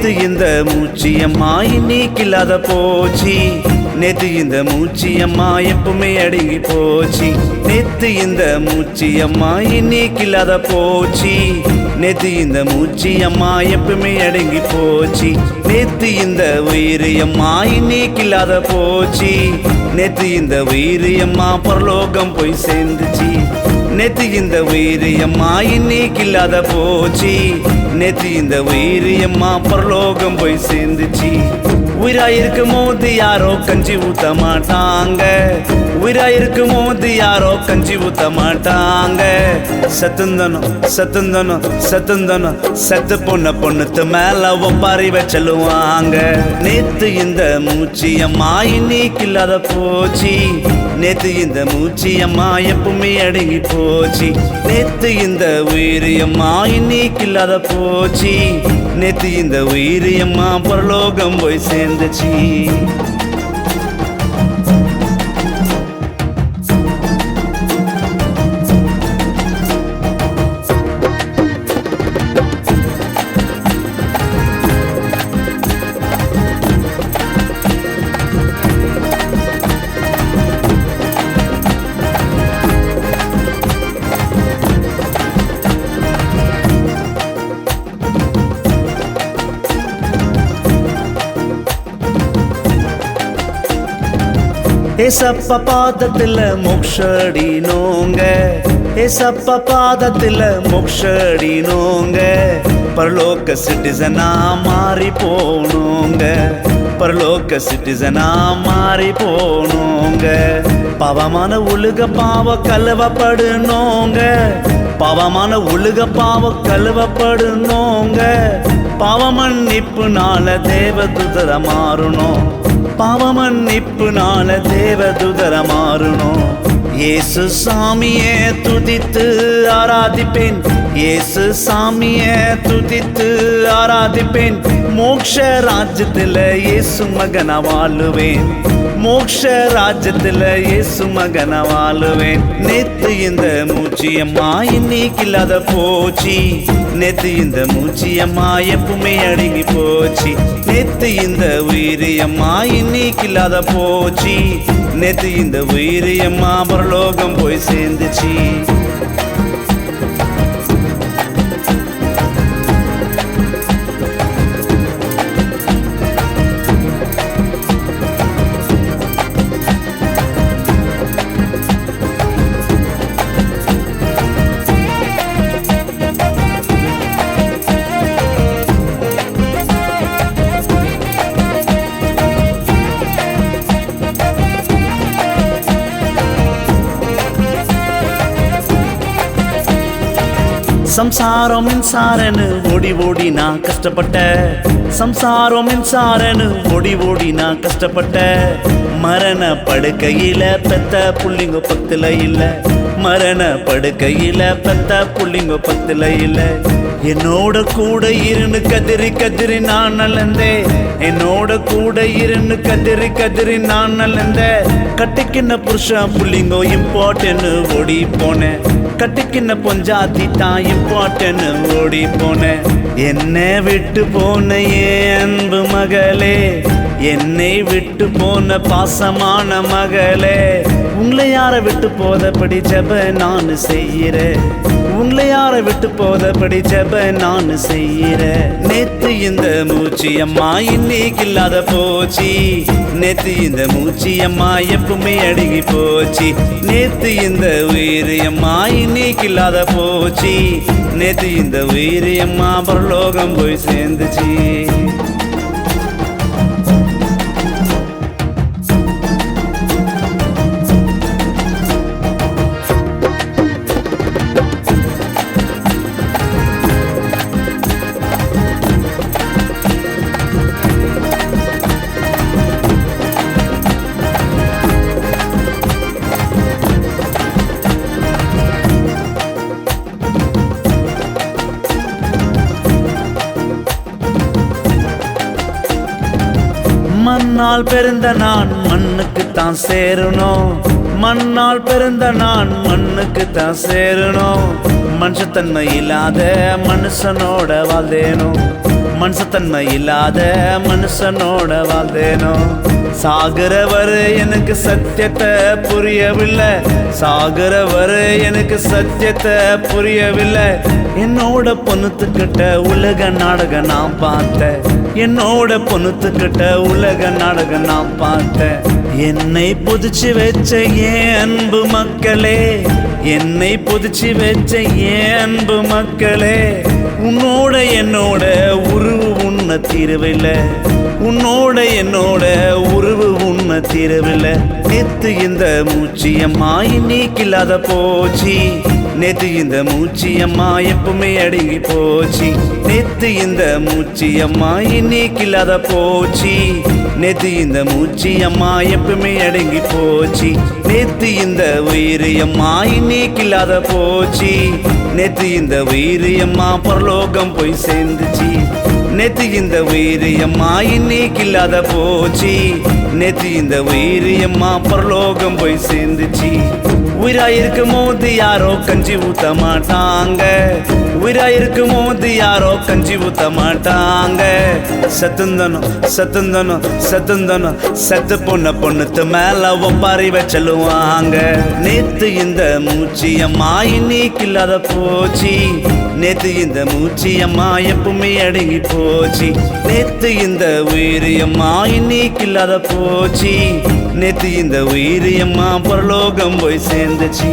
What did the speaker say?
நேத்து இந்த மூச்சியம்மா இன்னைக்கு இல்லாத போச்சு. நேத்து இந்த மூச்சியம்மா எப்பவுமே அடங்கி போச்சு. நேத்து இந்த மூச்சியம்மா இன்னைக்கு இல்லாத போச்சு. நேத்து இந்த மூச்சியம்மா எப்பவுமே அடங்கி போச்சு. நேத்து இந்த உயிரியம்மா இன்னைக்கு இல்லாத போச்சு. நேத்து இந்த உயிரியம்மா பரலோகம் போய் சேர்ந்துச்சு. நேத்து இந்த உயிரியம்மா இன்னைக்கு இல்லாத போச்சு. நேத்து இந்த உயிரியம்மா பரலோகம் போய் சேர்ந்துச்சு. உயிராயிருக்கும் போது யாரோ கஞ்சி ஊத்த மாட்டாங்க. உயிராயிருக்கும் போது யாரோ கஞ்சி ஊத்த மாட்டாங்க. சத்துந்தனம் சத்துந்தனம் சத்துந்தனம் சத்து பொண்ணுத்து மேல ஒப்பாரி வச்சலுவாங்க. நேத்து இந்த மூச்சியம்மா இன்னைக்கு இல்லாத போச்சு. நேத்து இந்த மூச்சியம்மா எப்பவுமே அடங்கி போச்சு. நேத்து இந்த உயிரியம்மா இன்னைக்கு இல்லாத போச்சு. நேத்து இந்த உயிரியம்மா பரலோகம் போய் சேர்ந்துச்சு. ஏசப்பா பாதத்துல மோக்ஷடினோங்க. ஏசப்பா பாதத்துல மோக்ஷடினோங்க. பரலோக சிட்டிசனா மாறி போனோங்க. பரலோக சிட்டிசனா மாறி போனோங்க. பாவமான உலக பாவ கழுவப்படணுங்க. பாவமான உலக பாவ கழுவப்படணுங்க. பாவமன்னிப்புனால தேவதூதர மாறணும். பாவமன்னிப்புனால தேவதூதர மாறணும். இயேசு சாமியே துதித்து ஆராதிப்பேன். இயேசு சாமியே துதித்து ஆராதிப்பேன். மோக்ஷ ராஜ்யத்துல இயேசு மகனா வாழுவேன். மோக்ஷ ராஜ்யத்துல இயேசு மகனா வாழுவேன். நேத்து இந்த மூச்சியம்மா இன்னைக்கு இல்லாத போச்சு. நேத்து இந்த மூச்சியம்மா எப்பவுமே அடங்கி போச்சு. நேத்து இந்த உயிரியம்மா இன்னைக்கு இல்லாத போச்சு. நேத்து இந்த உயிரியம்மா பரலோகம் போய் சேர்ந்துச்சு. சம்சாரம் மின்சாரன்னு ஓடி ஓடி நான் கஷ்டப்பட்ட. சம்சாரம் மின்சாரன்னு ஓடி ஓடி நான் கஷ்டப்பட்ட. மரண படுக்கையில பெத்த புள்ளிங்க பத்துல இல்ல. மரண படுக்கையில பெத்த புள்ளிங்க பத்துல இல்ல. என்னோட கூட இருந்து கதிரி கதிரி நான் நல்லந்தே. என்னோட கூட இருந்து கதிரி கதிரி நான் நல்லந்தே. கட்டிக்கின புருஷன் புள்ளிங்கோ இம்பார்ட்டன் ஓடி போனேன். கட்டிக்கின பொஞ்சாத்தி தான் இம்பார்ட்டன் ஓடி போனேன். என்னை விட்டு போன ஏன் அன்பு மகளே. என்னை விட்டு போன பாசமான மகளே. உங்களை யார விட்டு போதபடி ஜெப நான் செய்கிறேன். உங்களை யார விட்டு போதபடி ஜெப நான் செய்கிறேன். நேத்து இந்த மூச்சியம்மா இன்னைக்கு இல்லாத போச்சு. நேத்து இந்த மூச்சியம்மா எப்பவுமே அடங்கி போச்சு. நேத்து இந்த உயிரியம்மா இன்னைக்கு இல்லாத போச்சு. நேத்து இந்த உயிரியம்மா பரலோகம் போய் சேர்ந்துச்சு. மண்ணால் பிறந்த நான் மண்ணுக்கு தான் சேரணும். மண்ணால் பிறந்த நான் மண்ணுக்கு தான் சேரணும். மனுஷத்தன்மை இல்லாத மனுஷனோட வாழ்ந்தேனும். மனுஷத்தன்மை இல்லாத மனுஷனோட வாழ்ந்தேனோ சாகுறவர் எனக்கு சத்தியத்தை புரியவில்லை சாகுறவர் எனக்கு சத்தியத்தை புரியவில்லை என்னோட பொண்ணுத்துக்கிட்ட உலக நாடகம் நான் பார்த்தேன் என்னோட பொண்ணுத்துக்கிட்ட உலக நாடகம் நான் பார்த்தேன் என்னை புதிச்சு வச்ச ஏன் அன்பு மக்களே என்னை புதிச்சு வச்ச ஏன் அன்பு மக்களே உன்னோட என்னோட உருவு உன்ன தீரவில்லை உன்னோட என்னோட உருவு உன்ன தீரவில்லை நேத்து இந்த மூச்சியம்மா இன்னைக்கு இல்லாத போச்சு நேத்து இந்த மூச்சியம்மா எப்பவுமே அடங்கி போச்சு நேத்து இந்த மூச்சியம்மா இன்னைக்கு இல்லாத போச்சு நேத்து இந்த மூச்சியம்மா எப்பவுமே அடங்கி போச்சு நேத்து இந்த உயிரியம்மா இன்னைக்கு இல்லாத போச்சு நேத்து இந்த உயிரியம்மா பரலோகம் போய் சேர்ந்துச்சு நேத்து இந்த உயிரியம்மா இன்னைக்கு இல்லாத போச்சு நேத்து இந்த உயிரியம்மா பரலோகம் போய் சேர்ந்துச்சு உயிராயிருக்கும் போது யாரோ கஞ்சி ஊத்த மாட்டாங்க உயிராயிருக்கும் போது யாரோ கஞ்சி ஊத்த மாட்டாங்க சத்துந்தனம் சத்துந்தனம் சத்துந்தனம் சத்து பொண்ணுத்து மேல ஒப்பாரி வச்சலுவாங்க நேத்து இந்த மூச்சியம்மா இன்னைக்கு இல்லாத போச்சு நேத்து இந்த மூச்சியம்மா எப்பவுமே அடங்கி போச்சு நேத்து இந்த உயிரியம்மா இன்னைக்கு இல்லாத போச்சு நேத்து இந்த உயிரியம்மா பரலோகம் போய் சேர்ந்துச்சு